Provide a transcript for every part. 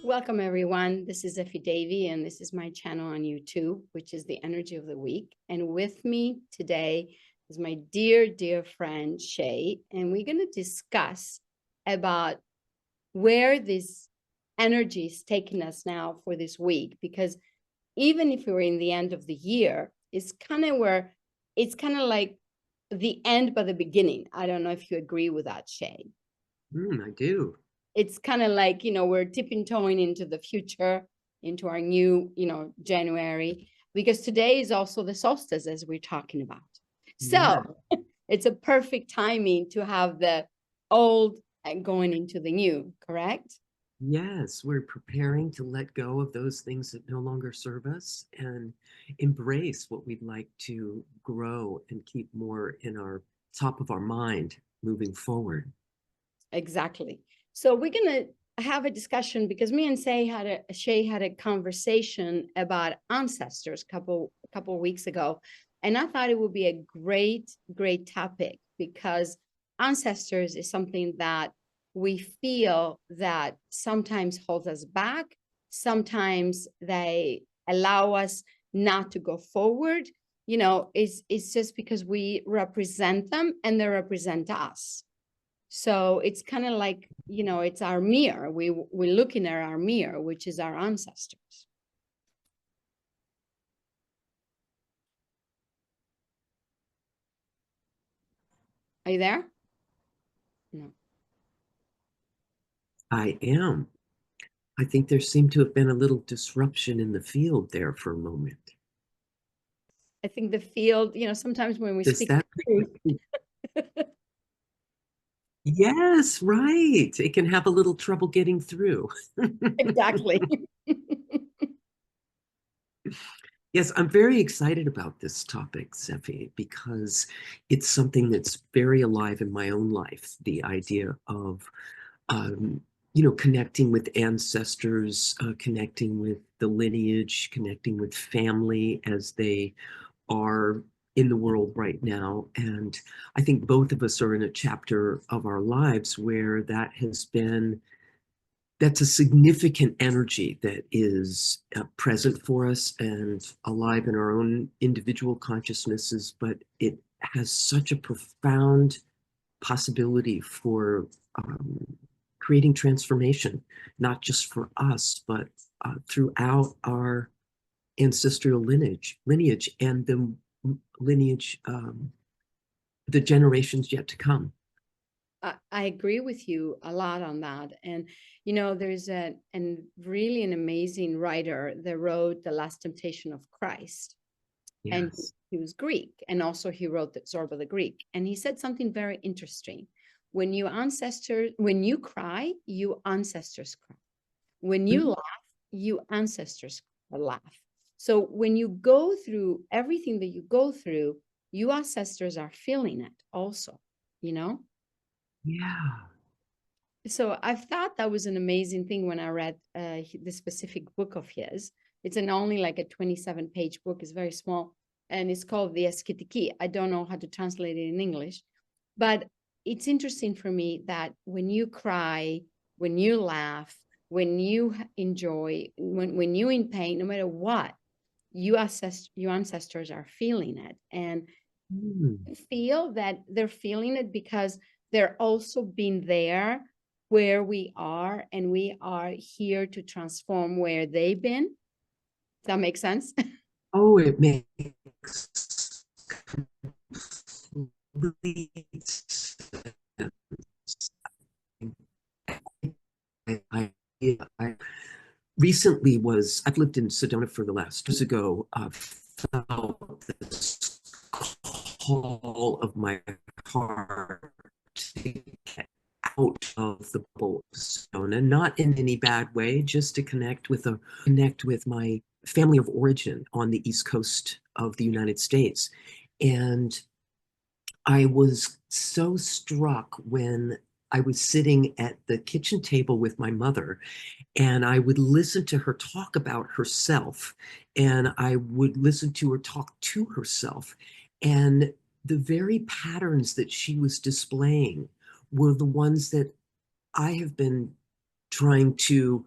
Welcome, everyone. This is Effie Davy, and this is my channel on YouTube, which is the Energy of the Week. And with me today is my dear, dear friend, Shay, and we're going to discuss about where this energy is taking us now for this week. Because even if we're in the end of the year, it's kind of like the end but the beginning. I don't know if you agree with that, Shay. I do. It's kind of like, we're tipping-toeing into the future, into our new, January, because today is also the solstice, as we're talking about. Yeah. So it's a perfect timing to have the old and going into the new, correct? Yes, we're preparing to let go of those things that no longer serve us and embrace what we'd like to grow and keep more in our top of our mind moving forward. Exactly. So we're going to have a discussion because me and Shay had a conversation about ancestors a couple weeks ago, and I thought it would be a great topic because ancestors is something that we feel that sometimes holds us back. Sometimes they allow us not to go forward. It's just because we represent them and they represent us. So it's kind of like, it's our mirror. We're looking at our mirror, which is our ancestors. Are you there? No. I am. I think there seemed to have been a little disruption in the field there for a moment. I think the field, sometimes when we Does speak that? the truth. Yes, right. It can have a little trouble getting through. Exactly. Yes, I'm very excited about this topic, Sefi, because it's something that's very alive in my own life. The idea of, um, connecting with ancestors, connecting with the lineage, connecting with family as they are in the world right now. And I think both of us are in a chapter of our lives where that's a significant energy that is present for us and alive in our own individual consciousnesses, but it has such a profound possibility for creating transformation, not just for us, but throughout our ancestral lineage and the lineage, the generations yet to come. I agree with you a lot on that. And, there's really an amazing writer that wrote The Last Temptation of Christ. And Yes. he was Greek. And also he wrote the Zorba the Greek. And he said something very interesting. When you cry, you ancestors cry. When you Mhm. laugh, you ancestors laugh. So when you go through everything that you go through, you ancestors are feeling it also, you know? Yeah. So I've thought that was an amazing thing when I read the specific book of his. It's only like a 27-page book. It's very small, and it's called The Eskitiki. I don't know how to translate it in English, but it's interesting for me that when you cry, when you laugh, when you enjoy, when you're in pain, no matter what, your ancestors are feeling it, and Mm. feel that they're feeling it because they're also been there where we are, and we are here to transform where they've been. Does that make sense? Oh, it makes complete sense. I recently I've lived in Sedona for the last years ago. I've felt this call of my heart to get out of the bubble of Sedona, not in any bad way, just to connect with my family of origin on the East Coast of the United States. And I was so struck when I was sitting at the kitchen table with my mother, and I would listen to her talk about herself, and I would listen to her talk to herself. And the very patterns that she was displaying were the ones that I have been trying to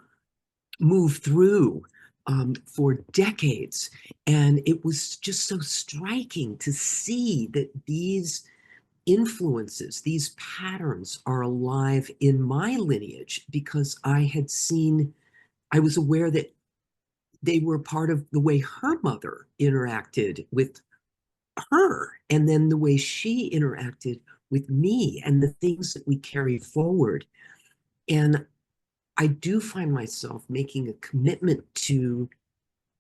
move through for decades. And it was just so striking to see that these influences, these patterns are alive in my lineage because I was aware that they were part of the way her mother interacted with her, and then the way she interacted with me, and the things that we carry forward. And I do find myself making a commitment to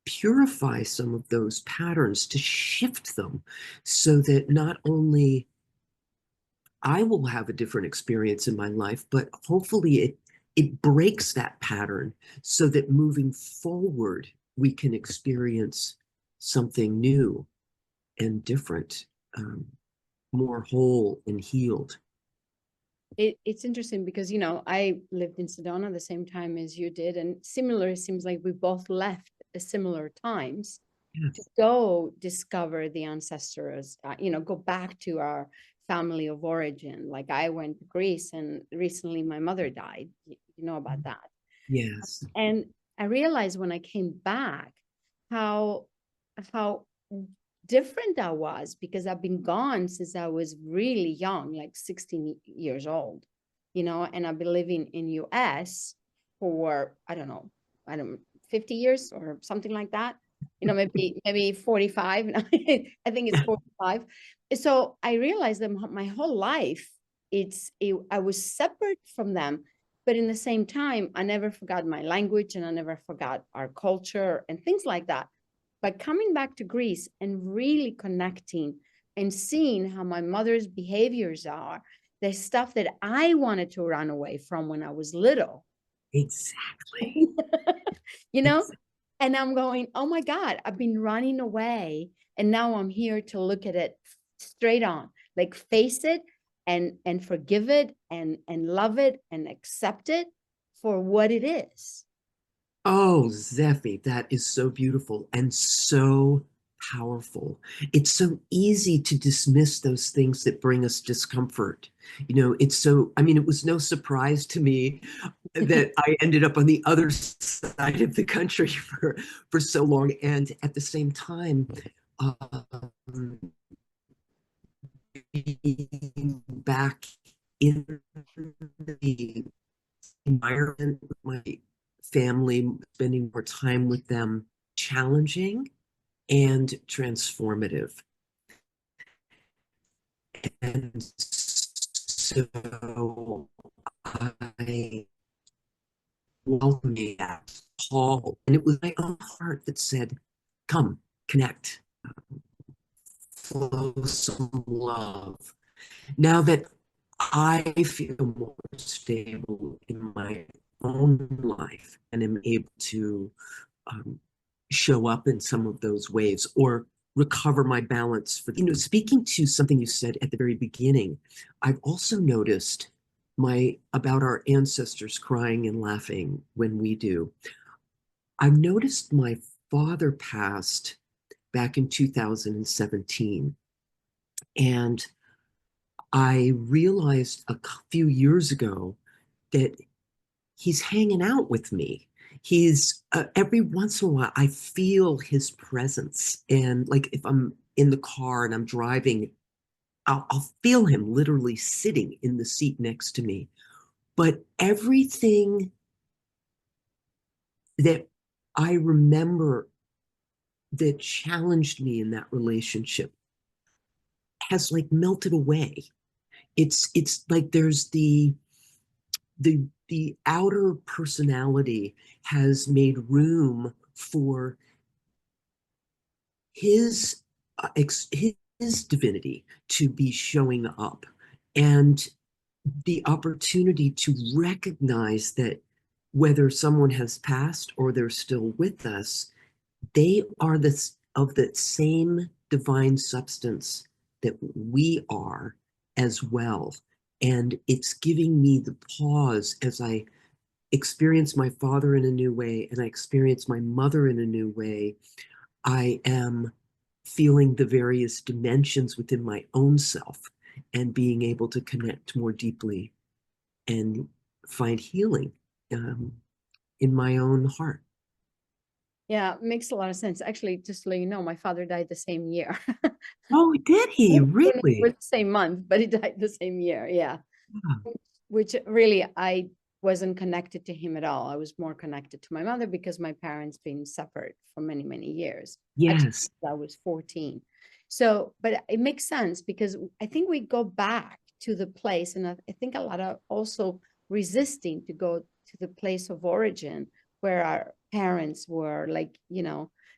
purify some of those patterns, to shift them so that not only I will have a different experience in my life, but hopefully it breaks that pattern so that moving forward we can experience something new and different, um, more whole and healed. It's interesting because, I lived in Sedona the same time as you did, and similar, it seems like we both left at similar times to Yes. go discover the ancestors, go back to our family of origin. Like I went to Greece, and recently my mother died. You know about that. Yes. And I realized when I came back how how different I was, because I've been gone since I was really young, like 16 years old, and I've been living in US for, I don't 50 years or something like that. Maybe 45. I think it's 45. So I realized that my whole life, I was separate from them, but in the same time, I never forgot my language, and I never forgot our culture and things like that. But coming back to Greece and really connecting and seeing how my mother's behaviors are, the stuff that I wanted to run away from when I was little, Exactly. you know? Exactly. And I'm going, oh my God, I've been running away. And now I'm here to look at it straight on, like face it and forgive it and love it and accept it for what it is. Oh, Zephy, that is so beautiful and so powerful. It's so easy to dismiss those things that bring us discomfort. I mean, it was no surprise to me that I ended up on the other side of the country for so long. And at the same time, um, being back in the environment with my family, spending more time with them, challenging and transformative. And so I welcomed that call, and it was my own heart that said, come, connect, flow some love. Now that I feel more stable in my own life and am able to um, show up in some of those ways or recover my balance speaking to something you said at the very beginning. I've also noticed my about our ancestors crying and laughing when we do. I've noticed my father passed back in 2017, and I realized a few years ago that he's hanging out with me. He's every once in a while, I feel his presence. And like if I'm in the car and I'm driving, I'll feel him literally sitting in the seat next to me. But everything that I remember that challenged me in that relationship has like melted away. It's like there's the outer personality has made room for his his divinity to be showing up, and the opportunity to recognize that whether someone has passed or they're still with us, they are this of the same divine substance that we are as well. And it's giving me the pause as I experience my father in a new way and I experience my mother in a new way. I am feeling the various dimensions within my own self and being able to connect more deeply and find healing. Um, in my own heart. Yeah, makes a lot of sense. Actually, just to let you know, my father died the same year. Oh, did he It was really? the same month, but he died the same year. Yeah. Yeah. Which really I wasn't connected to him at all. I was more connected to my mother because my parents been separate for many, many years. Actually, Yes. I was 14. So, but it makes sense because I think we go back to the place, and I think a lot of also resisting to go to the place of origin where our parents were, like,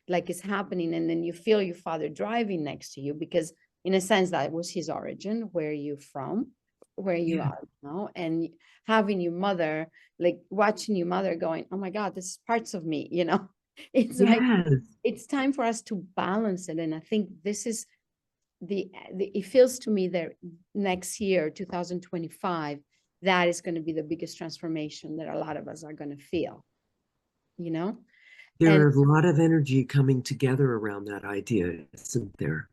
like it's happening. And then you feel your father driving next to you because in a sense that was his origin, where you from, where you Yeah. are now, and having your mother, like watching your mother going, oh my God, this is parts of me, it's like Yes. it's time for us to balance it. And I think this is it feels to me that next year 2025, that is going to be the biggest transformation that a lot of us are going to feel, you know There and are a lot of energy coming together around that idea, isn't there?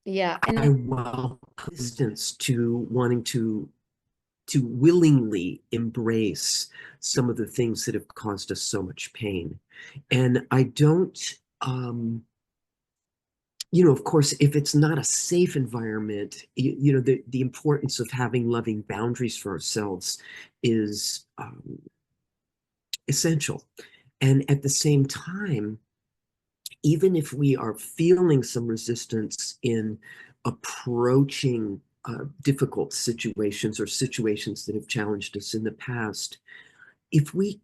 yeah, and I welcome distance to wanting to willingly embrace some of the things that have caused us so much pain. And I don't, of course, if it's not a safe environment, the importance of having loving boundaries for ourselves is essential. And at the same time, even if we are feeling some resistance in approaching difficult situations or situations that have challenged us in the past, if we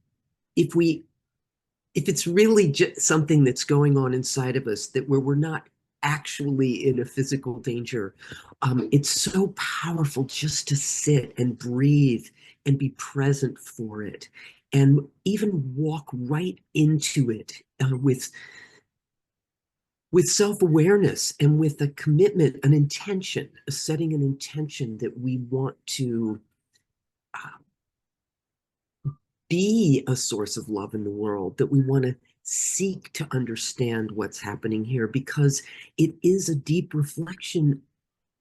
if we if it's really just something that's going on inside of us that where we're not actually in a physical danger, it's so powerful just to sit and breathe and be present for it, and even walk right into it with self-awareness and with a commitment, an intention, setting an intention that we want to be a source of love in the world, that we want to seek to understand what's happening here because it is a deep reflection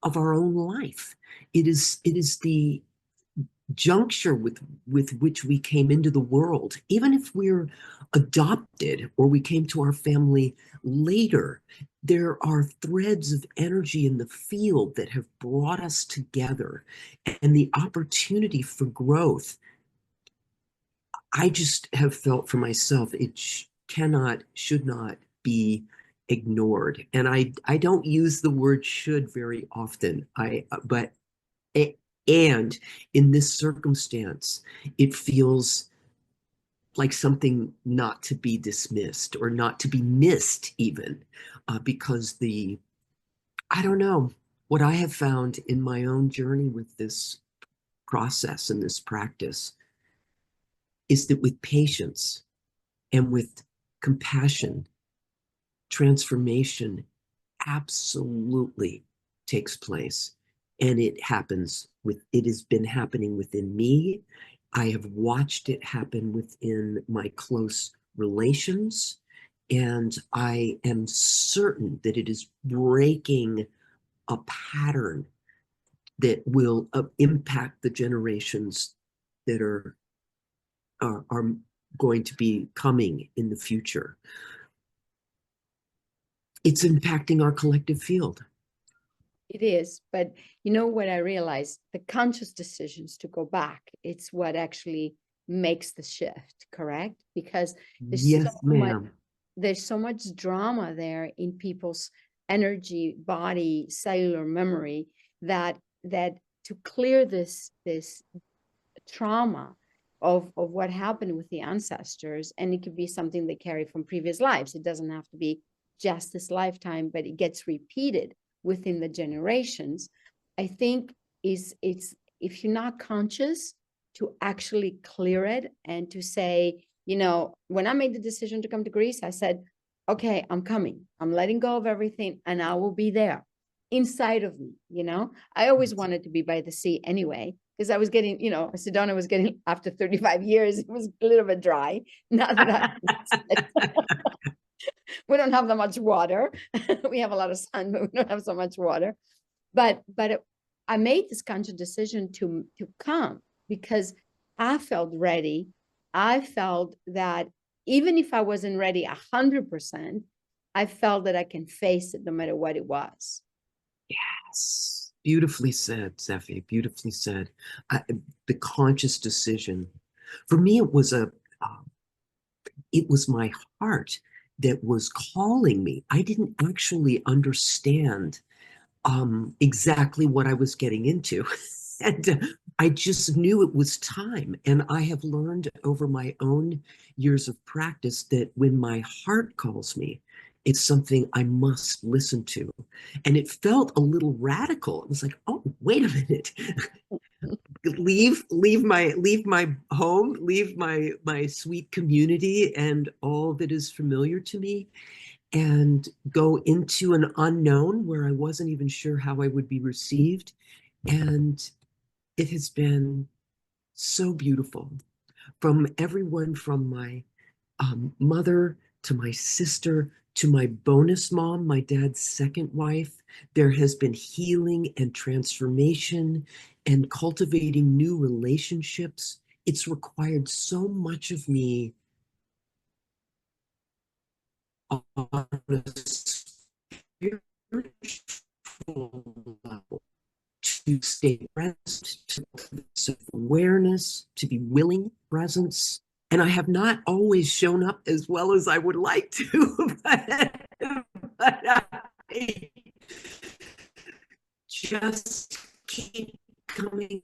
of our own life. It is the juncture with which we came into the world. Even if we're adopted or we came to our family later, there are threads of energy in the field that have brought us together, and the opportunity for growth, I just have felt for myself, it should not be ignored. And I don't use the word should very often. But and in this circumstance, it feels like something not to be dismissed or not to be missed, even because I don't know, what I have found in my own journey with this process and this practice is that with patience and with compassion, transformation absolutely takes place. And it has been happening within me. I have watched it happen within my close relations. And I am certain that it is breaking a pattern that will impact the generations that are going to be coming in the future. It's impacting our collective field. it is. But you know what I realized? The conscious decisions to go back, it's what actually makes the shift, correct? Because there's so Yes, much, ma'am. there's so much drama there in people's energy, body, cellular memory, that to clear this trauma of what happened with the ancestors, and it could be something they carry from previous lives. It doesn't have to be just this lifetime, but it gets repeated within the generations. I think it's if you're not conscious to actually clear it and to say, when I made the decision to come to Greece, I said, okay, I'm coming. I'm letting go of everything and I will be there inside of me. I always wanted to be by the sea anyway, because I was getting, Sedona was getting, after 35 years, it was a little bit dry. Not that we don't have that much water. We have a lot of sun, but we don't have so much water. But I made this conscious decision to come because I felt ready I felt that even if I wasn't ready 100%, I felt that I can face it no matter what it was. Yes. Beautifully said, Zephy. Beautifully said. I, the conscious decision. For me, uh, it was my heart that was calling me. I didn't actually understand exactly what I was getting into. And I just knew it was time. And I have learned over my own years of practice that when my heart calls me, it's something I must listen to. And it felt a little radical. It was like, oh, wait a minute. Leave my home, leave my sweet community and all that is familiar to me, and go into an unknown where I wasn't even sure how I would be received. And it has been so beautiful, from everyone from my mother to my sister to my bonus mom, my dad's second wife. There has been healing and transformation and cultivating new relationships. It's required so much of me on a spiritual level, to stay present, to self-awareness, to be willing presence. And I have not always shown up as well as I would like to, but I just keep coming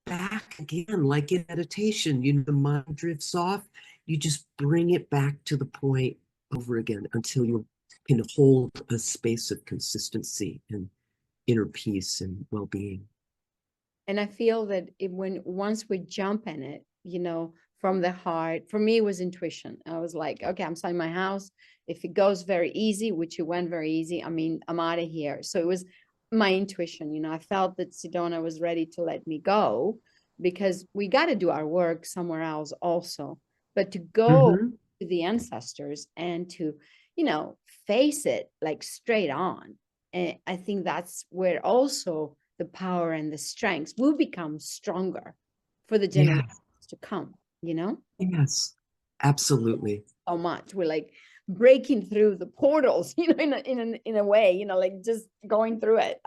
back again, like in meditation. The mind drifts off, you just bring it back to the point over again until you can hold a space of consistency and inner peace and well-being. And I feel that when once we jump in it, from the heart, for me, it was intuition. I was like, okay, I'm selling my house. If it goes very easy, which it went very easy, I mean, I'm out of here. So it was my intuition. I felt that Sedona was ready to let me go because we got to do our work somewhere else also. But to go Mm-hmm. to the ancestors and to, face it like straight on. And I think that's where also the power and the strengths will become stronger for the Yeah. generations to come, you know, Yes. Absolutely. so much. We're like breaking through the portals, in a way, like just going through it.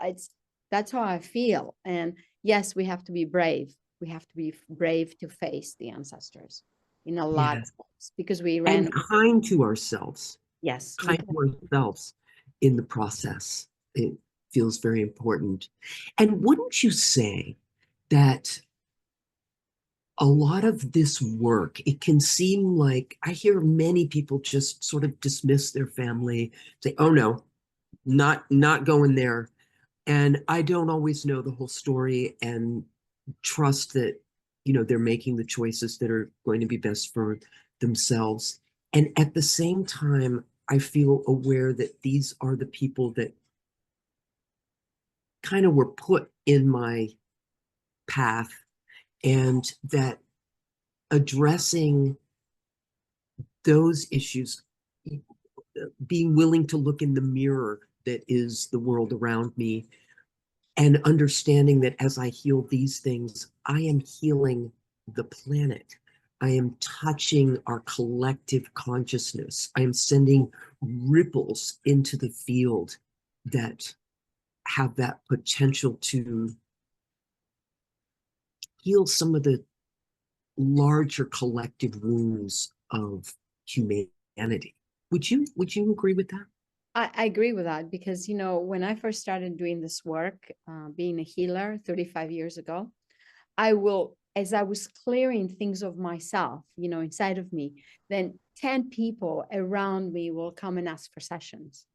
That's how I feel. And yes, we have to be brave. We have to be brave to face the ancestors in a lot of Yes. ways because we ran. And kind to ourselves, Yes, we kind can. to ourselves in the process. It feels very important. And wouldn't you say that a lot of this work, it can seem like I hear many people just sort of dismiss their family, say, oh no, not going there. And I don't always know the whole story and trust that, they're making the choices that are going to be best for themselves. And at the same time, I feel aware that these are the people that kind of were put in my path, and that addressing those issues, being willing to look in the mirror that is the world around me, and understanding that as I heal these things, I am healing the planet. I am touching our collective consciousness. I am sending ripples into the field that have that potential to heal some of the larger collective wounds of humanity. Would you agree with that? I agree with that because, when I first started doing this work, being a healer 35 years ago, as I was clearing things of myself, inside of me, then 10 people around me will come and ask for sessions.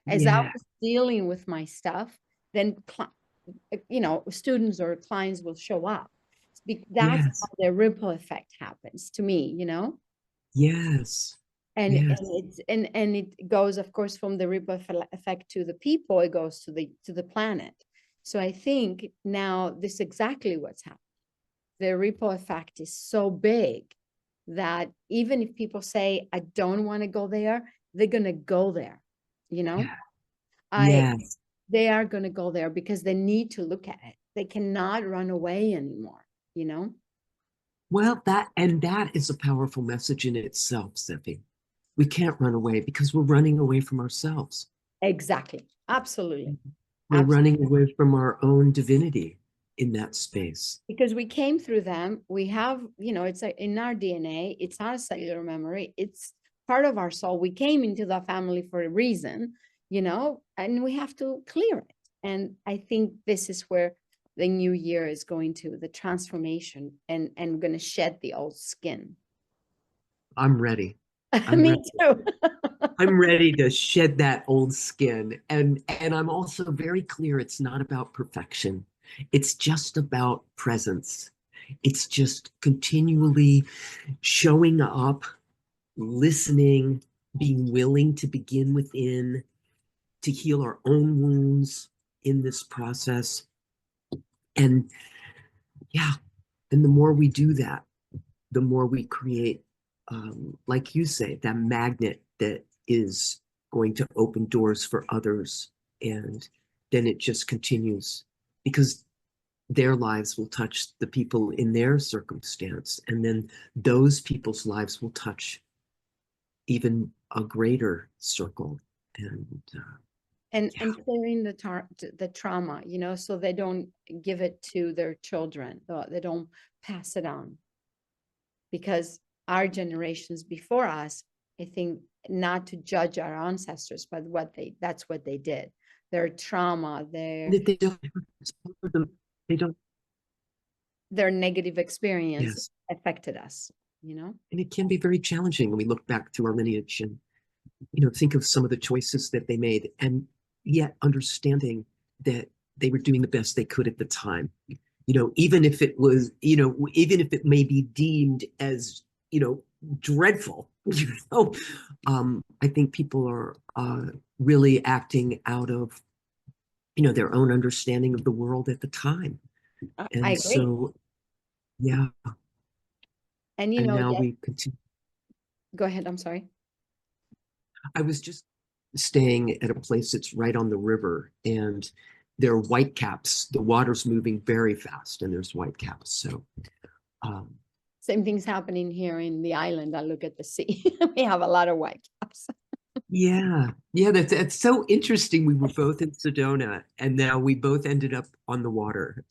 As I Yeah. was dealing with my stuff, then, students or clients will show up. That's how Yes. the ripple effect happens to me. Yes. And Yes. it goes, of course, from the ripple effect to the people, it goes to the planet. So I think now this is exactly what's happening. The ripple effect is so big that even if people say, I don't want to go there, they're going to go there. You know, Yeah. I Yes. they are going to go there because they need to look at it. They cannot run away anymore, you know? Well, that is a powerful message in itself, Seppi. We can't run away because we're running away from ourselves. Exactly. Absolutely. We're Absolutely. running away from our own divinity in that space. Because we came through them. We have, it's in our DNA, it's our cellular memory, it's part of our soul. We came into the family for a reason, and we have to clear it. And I think this is where the new year is going to, the transformation, and going to shed the old skin. I'm ready. I'm Me ready. too. I'm ready to shed that old skin. And I'm also very clear it's not about perfection. It's just about presence. It's just continually showing up, listening, being willing to begin within, to heal our own wounds in this process. And yeah, and the more we do that, the more we create, like you say, that magnet that is going to open doors for others. And then it just continues because their lives will touch the people in their circumstance. And then those people's lives will touch even a greater circle. And and yeah, and clearing the trauma, so they don't give it to their children, they don't pass it on, because our generations before us, I think, not to judge our ancestors, but that's what they did. Their trauma, they don't, they don't, their negative experience yes. affected us. And it can be very challenging when we look back to our lineage and think of some of the choices that they made, and yet understanding that they were doing the best they could at the time. Even if it was, even if it may be deemed as, dreadful, I think people are really acting out of, their own understanding of the world at the time. I And agree. so, yeah, And and now yes, we continue. go ahead, I'm sorry. I was just staying at a place that's right on the river, and there are whitecaps. The water's moving very fast, and there's whitecaps. So, um, Same thing's happening here in the island. I look at the sea. We have a lot of white caps. yeah, that's so interesting. We were both in Sedona, and now we both ended up on the water.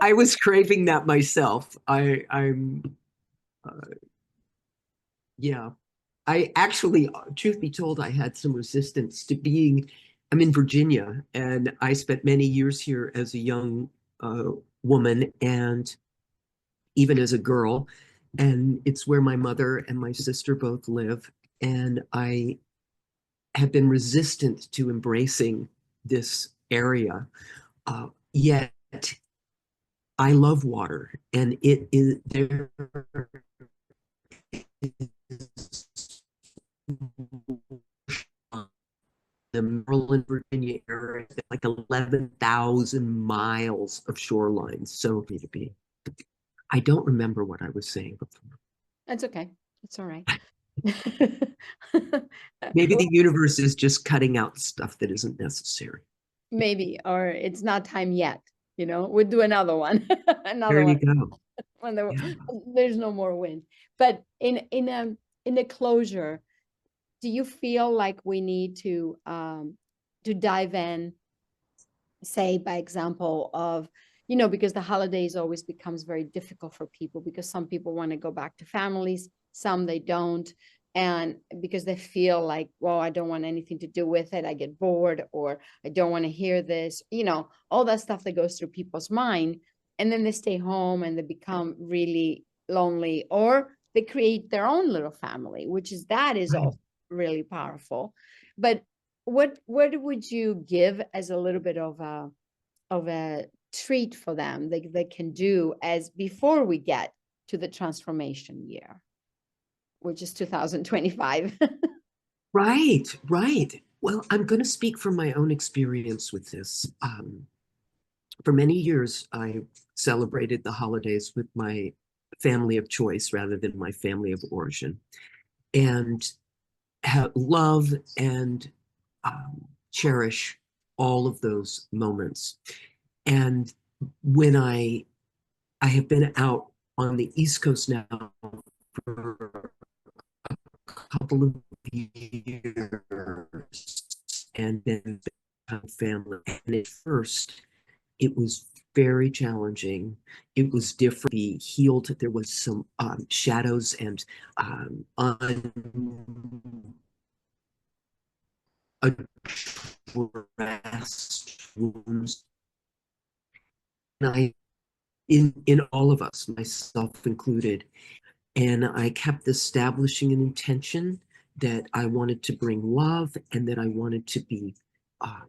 I was craving that myself. Uh, yeah. I actually, truth be told, I had some resistance to being. I'm in Virginia, and I spent many years here as a young uh, woman, and even as a girl, and it's where my mother and my sister both live, and I have been resistant to embracing this area. Yet I love water, and it is there is the Maryland, Virginia area, like 11,000 miles of shoreline. So to be. I don't remember what I was saying before. That's okay. It's all right. Maybe the universe is just cutting out stuff that isn't necessary. Maybe, or it's not time yet. We'll do another one, There another one you go. when Yeah. there's no more wind. But in the closure, do you feel like we need to dive in, say, by example of, because the holidays always becomes very difficult for people, because some people want to go back to families, some they don't, and because they feel like, well, I don't want anything to do with it, I get bored, or I don't want to hear this, all that stuff that goes through people's mind, and then they stay home and they become really lonely, or they create their own little family, which is Right. also really powerful. But what would you give as a little bit of a treat for them they can do as before we get to the transformation year, which is 2025? Right, right. Well, I'm going to speak from my own experience with this. For many years, I celebrated the holidays with my family of choice rather than my family of origin, and love and cherish all of those moments. And when I have been out on the East Coast now for a couple of years and then family. And at first, it was very challenging. It was different. Be healed. There was some shadows and unaddressed wounds. And in all of us, myself included, and I kept establishing an intention that I wanted to bring love and that I wanted to be, I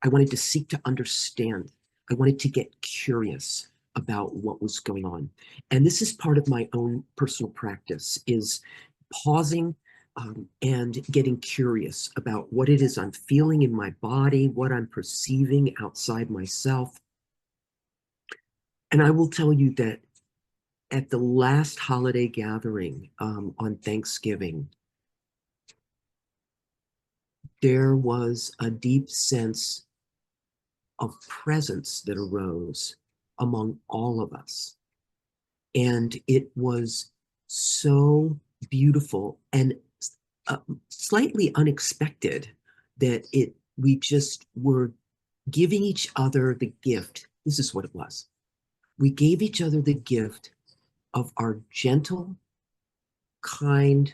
wanted to seek to understand. I wanted to get curious about what was going on. And this is part of my own personal practice, is pausing and getting curious about what it is I'm feeling in my body, what I'm perceiving outside myself. And I will tell you that at the last holiday gathering on Thanksgiving, there was a deep sense of presence that arose among all of us. And it was so beautiful and slightly unexpected that we just were giving each other the gift. This is what it was. We gave each other the gift of our gentle, kind,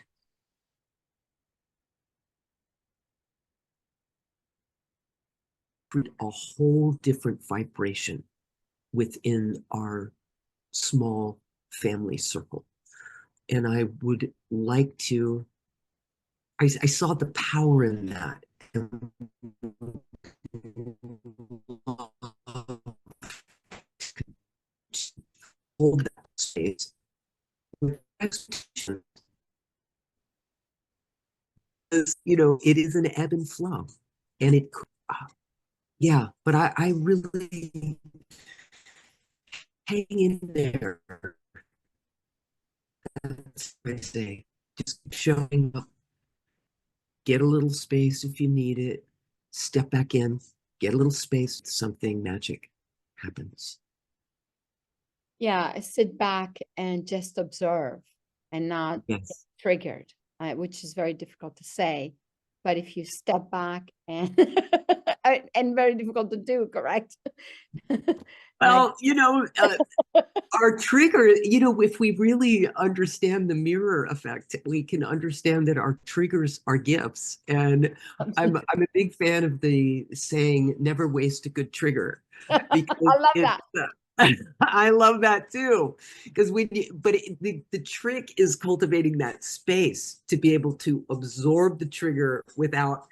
a whole different vibration within our small family circle. And I would like to, I saw the power in that. Hold that space with expectation. It is an ebb and flow. And it could, yeah, but I really hang in there. That's what I say. Just showing up, get a little space if you need it, step back in, get a little space, something magic happens. Yeah, sit back and just observe and not get Yes. triggered, which is very difficult to say. But if you step back and and very difficult to do, correct? Well, our trigger, if we really understand the mirror effect, we can understand that our triggers are gifts. And I'm a big fan of the saying, never waste a good trigger. Because I love that. I love that too. Because the trick is cultivating that space to be able to absorb the trigger without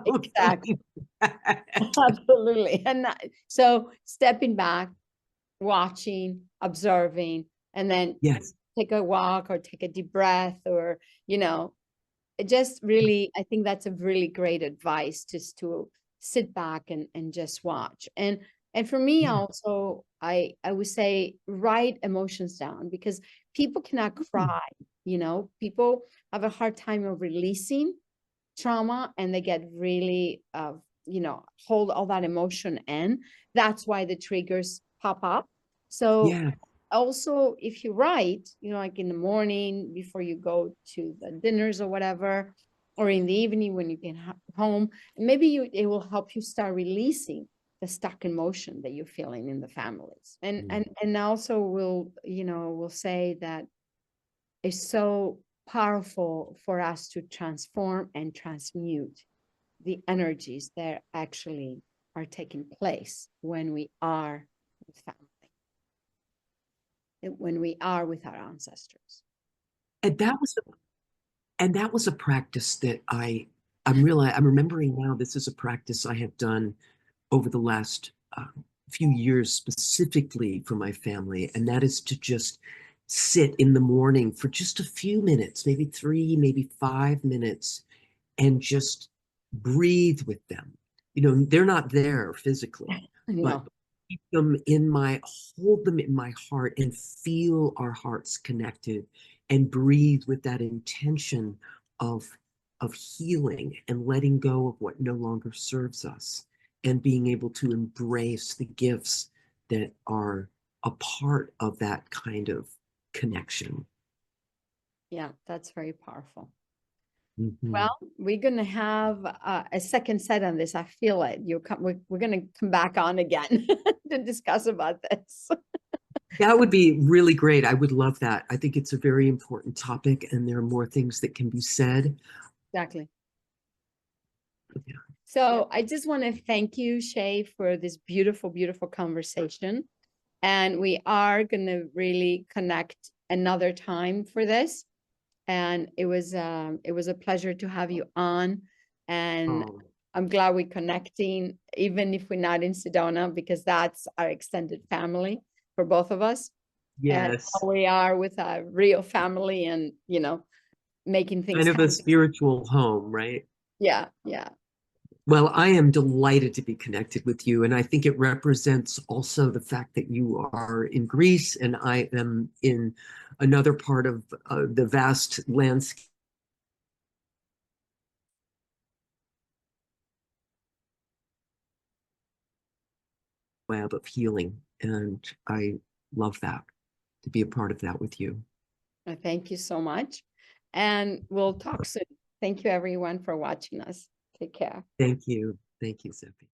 Exactly. Absolutely. And so stepping back, watching, observing, and then Yes. take a walk or take a deep breath, or, it just really, I think that's a really great advice, just to sit back and just watch. And for me Yeah. also, I would say write emotions down, because people cannot cry, people have a hard time of releasing trauma, and they get really hold all that emotion in. That's why the triggers pop up. So Yeah. also, if you write, like in the morning before you go to the dinners or whatever, or in the evening when you get home, maybe it will help you start releasing the stuck emotion that you're feeling in the families. And also will say that it's so powerful for us to transform and transmute the energies that actually are taking place when we are with family, when we are with our ancestors. And that was a practice that I'm remembering now. This is a practice I have done over the last few years specifically for my family, and that is to just sit in the morning for just a few minutes, maybe 3, maybe 5 minutes, and just breathe with them. They're not there physically, but No. hold them in my heart and feel our hearts connected and breathe with that intention of healing and letting go of what no longer serves us and being able to embrace the gifts that are a part of that kind of connection. Yeah, that's very powerful. Mhm. Well, we're gonna have a second set on this. I feel it. We're gonna come back on again to discuss about this. That would be really great. I would love that. I think it's a very important topic, and there are more things that can be said. Exactly. Yeah. So I just want to thank you, Shay, for this beautiful, beautiful conversation. And we are going to really connect another time for this. And it was a pleasure to have you on. And Oh, I'm glad we're connecting, even if we're not in Sedona, because that's our extended family for both of us. And yes. how we are with our real family and, making things Kind of a happen. spiritual home, right? Yeah, yeah. Well, I am delighted to be connected with you, and I think it represents also the fact that you are in Greece and I am in another part of the vast landscape web of healing. And I love that, to be a part of that with you. Thank you so much. And we'll talk soon. Thank you, everyone, for watching us. Take care. Thank you. Thank you, Sophie.